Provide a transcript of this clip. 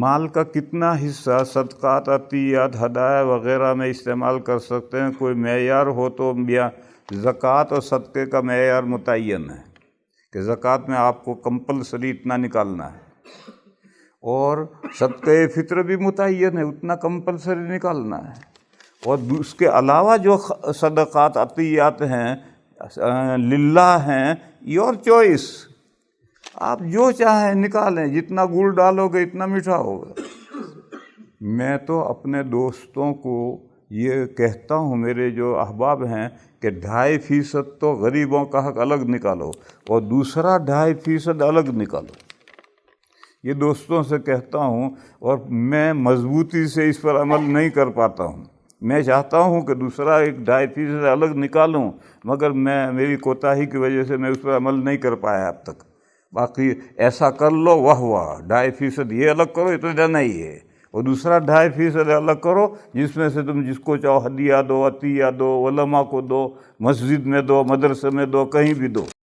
مال کا کتنا حصہ صدقات، عطیات، ہدایہ وغیرہ میں استعمال کر سکتے ہیں؟ کوئی معیار ہو تو یا زکوٰۃ اور صدقے کا معیار متعین ہے کہ زکوٰۃ میں آپ کو کمپلسری اتنا نکالنا ہے، اور صدقہ فطر بھی متعین ہے، اتنا کمپلسری نکالنا ہے، اور اس کے علاوہ جو صدقات عطیات ہیں للہ ہیں، یور چوائس، آپ جو چاہیں نکالیں، جتنا گڑ ڈالو گے اتنا میٹھا ہوگا۔ میں تو اپنے دوستوں کو یہ کہتا ہوں، میرے جو احباب ہیں، کہ 2.5% تو غریبوں کا حق الگ نکالو اور دوسرا 2.5% الگ نکالو۔ یہ دوستوں سے کہتا ہوں، اور میں مضبوطی سے اس پر عمل نہیں کر پاتا ہوں۔ میں چاہتا ہوں کہ دوسرا 2.5% الگ نکالوں، مگر میری کوتاہی کی وجہ سے میں اس پر عمل نہیں کر پایا اب تک۔ باقی ایسا کر لو، واہ واہ، 2.5% یہ الگ کرو، اتنا نہیں ہے، اور دوسرا 2.5% الگ کرو، جس میں سے تم جس کو چاہو ہدیہ دو، عطیہ دو، علماء کو دو، مسجد میں دو، مدرسے میں دو، کہیں بھی دو۔